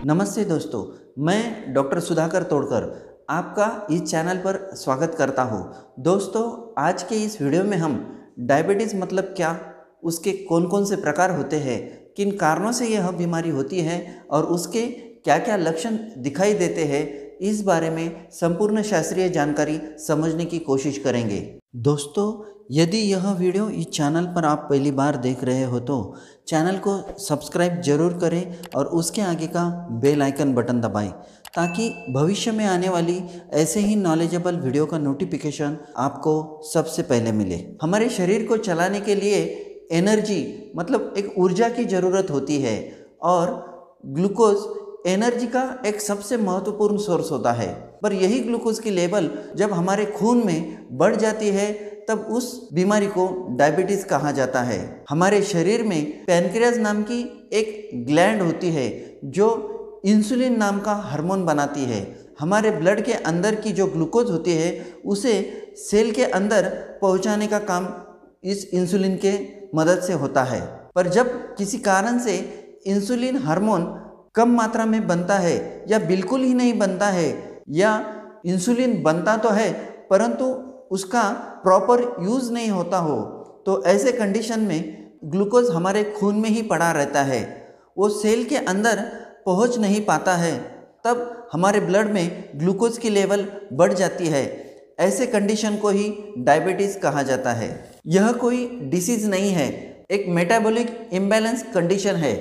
नमस्ते दोस्तों, मैं डॉक्टर सुधाकर तोड़कर आपका इस चैनल पर स्वागत करता हूँ। दोस्तों, आज के इस वीडियो में हम डायबिटीज़ मतलब क्या, उसके कौन कौन से प्रकार होते हैं, किन कारणों से यह बीमारी होती है और उसके क्या क्या लक्षण दिखाई देते हैं, इस बारे में संपूर्ण शास्त्रीय जानकारी समझने की कोशिश करेंगे। दोस्तों, यदि यह वीडियो इस चैनल पर आप पहली बार देख रहे हो तो चैनल को सब्सक्राइब जरूर करें और उसके आगे का बेल आइकन बटन दबाएं ताकि भविष्य में आने वाली ऐसे ही नॉलेजेबल वीडियो का नोटिफिकेशन आपको सबसे पहले मिले। हमारे शरीर को चलाने के लिए एनर्जी मतलब एक ऊर्जा की ज़रूरत होती है और ग्लूकोज एनर्जी का एक सबसे महत्वपूर्ण सोर्स होता है। पर यही ग्लूकोज की लेवल जब हमारे खून में बढ़ जाती है तब उस बीमारी को डायबिटीज़ कहा जाता है। हमारे शरीर में पैनक्रियाज नाम की एक ग्लैंड होती है जो इंसुलिन नाम का हार्मोन बनाती है। हमारे ब्लड के अंदर की जो ग्लूकोज होती है उसे सेल के अंदर पहुंचाने का काम इस इंसुलिन के मदद से होता है। पर जब किसी कारण से इंसुलिन हार्मोन कम मात्रा में बनता है या बिल्कुल ही नहीं बनता है, या इंसुलिन बनता तो है परंतु उसका प्रॉपर यूज़ नहीं होता हो, तो ऐसे कंडीशन में ग्लूकोज हमारे खून में ही पड़ा रहता है, वो सेल के अंदर पहुंच नहीं पाता है। तब हमारे ब्लड में ग्लूकोज की लेवल बढ़ जाती है। ऐसे कंडीशन को ही डायबिटीज़ कहा जाता है। यह कोई डिसीज़ नहीं है, एक मेटाबॉलिक इम्बैलेंस कंडीशन है,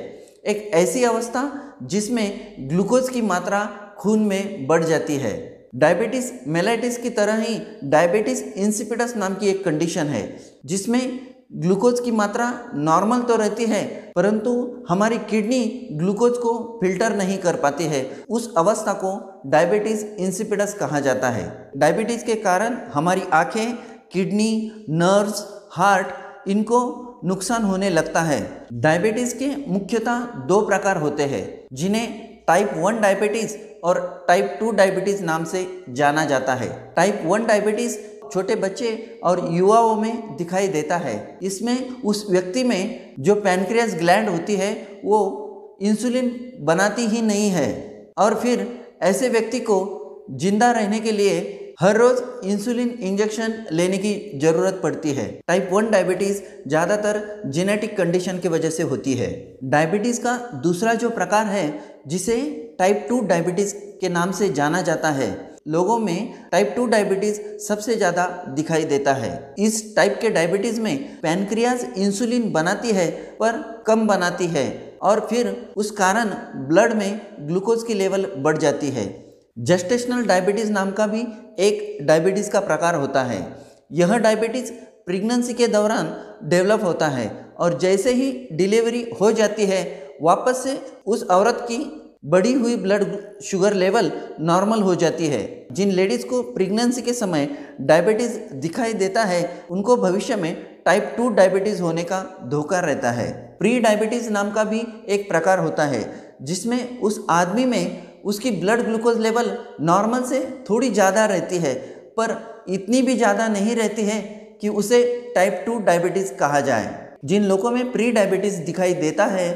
एक ऐसी अवस्था जिसमें ग्लूकोज की मात्रा खून में बढ़ जाती है। डायबिटीज़ मेलाइटिस की तरह ही डायबिटीज़ इंसिपिडस नाम की एक कंडीशन है जिसमें ग्लूकोज की मात्रा नॉर्मल तो रहती है परंतु हमारी किडनी ग्लूकोज को फिल्टर नहीं कर पाती है। उस अवस्था को डायबिटीज़ इंसिपिडस कहा जाता है। डायबिटीज़ के कारण हमारी आँखें, किडनी, नर्व्स, हार्ट इनको नुकसान होने लगता है। डायबिटीज़ के मुख्यतः दो प्रकार होते हैं जिन्हें टाइप 1 डायबिटीज़ और टाइप 2 डायबिटीज़ नाम से जाना जाता है। टाइप 1 डायबिटीज़ छोटे बच्चे और युवाओं में दिखाई देता है। इसमें उस व्यक्ति में जो पैनक्रियाज ग्लैंड होती है वो इंसुलिन बनाती ही नहीं है और फिर ऐसे व्यक्ति को जिंदा रहने के लिए हर रोज इंसुलिन इंजेक्शन लेने की ज़रूरत पड़ती है। टाइप 1 डायबिटीज़ ज़्यादातर जेनेटिक कंडीशन की वजह से होती है। डायबिटीज़ का दूसरा जो प्रकार है जिसे टाइप 2 डायबिटीज़ के नाम से जाना जाता है, लोगों में टाइप 2 डायबिटीज़ सबसे ज़्यादा दिखाई देता है। इस टाइप के डायबिटीज़ में पैनक्रियाज इंसुलिन बनाती है पर कम बनाती है और फिर उस कारण ब्लड में ग्लूकोज की लेवल बढ़ जाती है। जेस्टेशनल डायबिटीज़ नाम का भी एक डायबिटीज़ का प्रकार होता है। यह डायबिटीज़ प्रेगनेंसी के दौरान डेवलप होता है और जैसे ही डिलीवरी हो जाती है वापस से उस औरत की बढ़ी हुई ब्लड शुगर लेवल नॉर्मल हो जाती है। जिन लेडीज़ को प्रेगनेंसी के समय डायबिटीज़ दिखाई देता है उनको भविष्य में टाइप 2 डायबिटीज़ होने का धोखा रहता है। प्री डायबिटीज़ नाम का भी एक प्रकार होता है जिसमें उस आदमी में उसकी ब्लड ग्लूकोज लेवल नॉर्मल से थोड़ी ज़्यादा रहती है पर इतनी भी ज़्यादा नहीं रहती है कि उसे टाइप 2 डायबिटीज़ कहा जाए। जिन लोगों में प्री डायबिटीज़ दिखाई देता है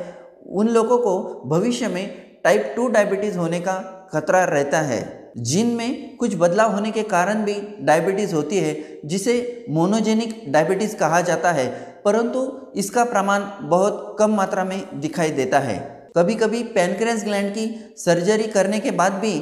उन लोगों को भविष्य में टाइप 2 डायबिटीज़ होने का खतरा रहता है। जिनमें कुछ बदलाव होने के कारण भी डायबिटीज़ होती है जिसे मोनोजेनिक डायबिटीज़ कहा जाता है, परंतु इसका प्रमाण बहुत कम मात्रा में दिखाई देता है। कभी कभी पैनक्रियाज ग्लैंड की सर्जरी करने के बाद भी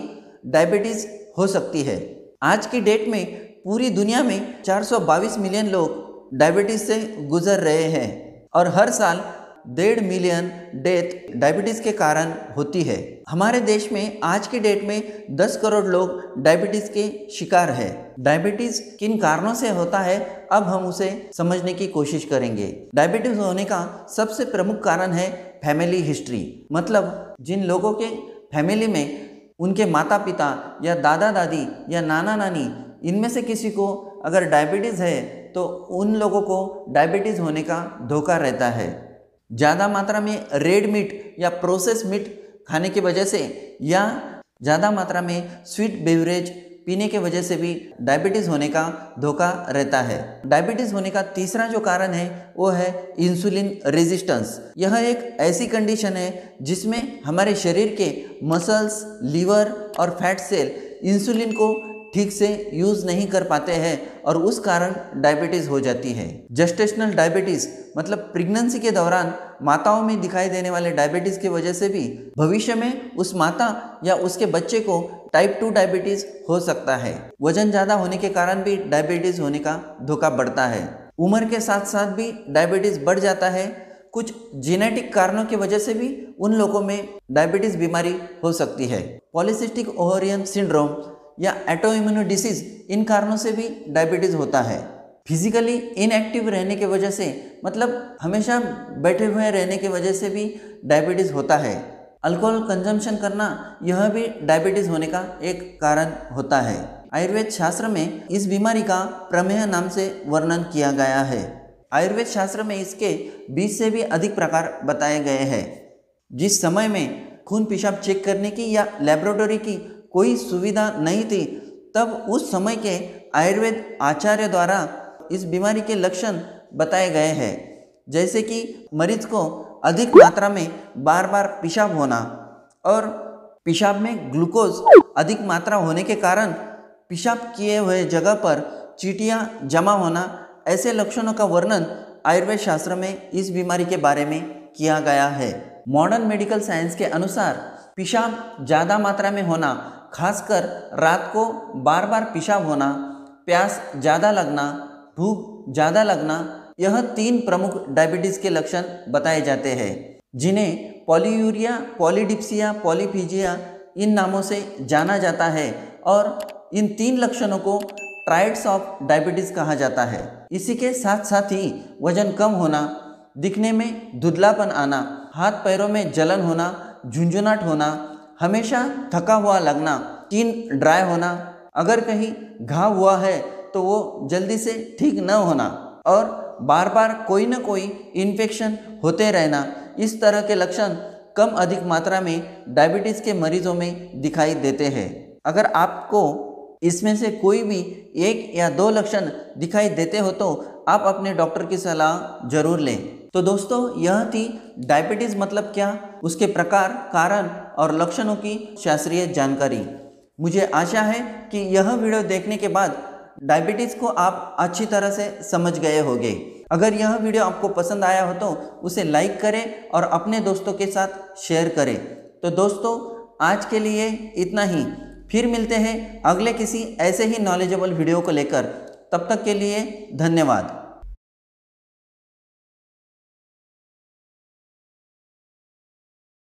डायबिटीज़ हो सकती है। आज की डेट में पूरी दुनिया में 422 मिलियन लोग डायबिटीज़ से गुजर रहे हैं और हर साल 1.5 मिलियन डेथ डायबिटीज़ के कारण होती है। हमारे देश में आज की डेट में 10 करोड़ लोग डायबिटीज़ के शिकार हैं। डायबिटीज़ किन कारणों से होता है अब हम उसे समझने की कोशिश करेंगे। डायबिटीज़ होने का सबसे प्रमुख कारण है फैमिली हिस्ट्री, मतलब जिन लोगों के फैमिली में उनके माता पिता या दादा दादी या नाना नानी इनमें से किसी को अगर डायबिटीज़ है तो उन लोगों को डायबिटीज़ होने का धोखा रहता है। ज़्यादा मात्रा में रेड मीट या प्रोसेस मीट खाने की वजह से या ज़्यादा मात्रा में स्वीट बेवरेज पीने के वजह से भी डायबिटीज़ होने का धोखा रहता है। डायबिटीज़ होने का तीसरा जो कारण है वो है इंसुलिन रेजिस्टेंस। यह एक ऐसी कंडीशन है जिसमें हमारे शरीर के मसल्स, लीवर और फैट सेल इंसुलिन को ठीक से यूज़ नहीं कर पाते हैं और उस कारण डायबिटीज़ हो जाती है। जेस्टेशनल डायबिटीज़ मतलब प्रेगनेंसी के दौरान माताओं में दिखाई देने वाले डायबिटीज़ की वजह से भी भविष्य में उस माता या उसके बच्चे को टाइप 2 डायबिटीज़ हो सकता है। वजन ज़्यादा होने के कारण भी डायबिटीज़ होने का धोखा बढ़ता है। उम्र के साथ साथ भी डायबिटीज़ बढ़ जाता है। कुछ जेनेटिक कारणों की वजह से भी उन लोगों में डायबिटीज़ बीमारी हो सकती है। पॉलीसिस्टिक ओवेरियन सिंड्रोम या ऑटोइम्यून डिसीज, इन कारणों से भी डायबिटीज़ होता है। फिजिकली इनएक्टिव रहने की वजह से मतलब हमेशा बैठे हुए रहने की वजह से भी डायबिटीज़ होता है। अल्कोहल कंजम्पशन करना यह भी डायबिटीज़ होने का एक कारण होता है। आयुर्वेद शास्त्र में इस बीमारी का प्रमेह नाम से वर्णन किया गया है। आयुर्वेद शास्त्र में इसके 20 से भी अधिक प्रकार बताए गए हैं। जिस समय में खून पेशाब चेक करने की या लेबोरेटरी की कोई सुविधा नहीं थी, तब उस समय के आयुर्वेद आचार्य द्वारा इस बीमारी के लक्षण बताए गए हैं, जैसे कि मरीज को अधिक मात्रा में बार बार पेशाब होना और पेशाब में ग्लूकोज अधिक मात्रा होने के कारण पेशाब किए हुए जगह पर चींटियां जमा होना। ऐसे लक्षणों का वर्णन आयुर्वेद शास्त्र में इस बीमारी के बारे में किया गया है। मॉडर्न मेडिकल साइंस के अनुसार पेशाब ज़्यादा मात्रा में होना, खासकर रात को बार बार पेशाब होना, प्यास ज़्यादा लगना, भूख ज़्यादा लगना, यह 3 प्रमुख डायबिटीज़ के लक्षण बताए जाते हैं, जिन्हें पॉलीयूरिया, पॉलीडिप्सिया, पॉलीफीजिया इन नामों से जाना जाता है और इन 3 लक्षणों को ट्रायड्स ऑफ डायबिटीज़ कहा जाता है। इसी के साथ साथ ही वजन कम होना, दिखने में धुंधलापन आना, हाथ पैरों में जलन होना, झुंझुनाट होना, हमेशा थका हुआ लगना, स्किन ड्राई होना, अगर कहीं घाव हुआ है तो वो जल्दी से ठीक न होना और बार बार कोई न कोई इन्फेक्शन होते रहना, इस तरह के लक्षण कम अधिक मात्रा में डायबिटीज़ के मरीजों में दिखाई देते हैं। अगर आपको इसमें से कोई भी 1 या 2 लक्षण दिखाई देते हो तो आप अपने डॉक्टर की सलाह जरूर लें। तो दोस्तों, यह थी डायबिटीज़ मतलब क्या, उसके प्रकार, कारण और लक्षणों की शास्त्रीय जानकारी। मुझे आशा है कि यह वीडियो देखने के बाद डायबिटीज़ को आप अच्छी तरह से समझ गए होंगे। अगर यह वीडियो आपको पसंद आया हो तो उसे लाइक करें और अपने दोस्तों के साथ शेयर करें। तो दोस्तों, आज के लिए इतना ही। फिर मिलते हैं अगले किसी ऐसे ही नॉलेजेबल वीडियो को लेकर। तब तक के लिए धन्यवाद।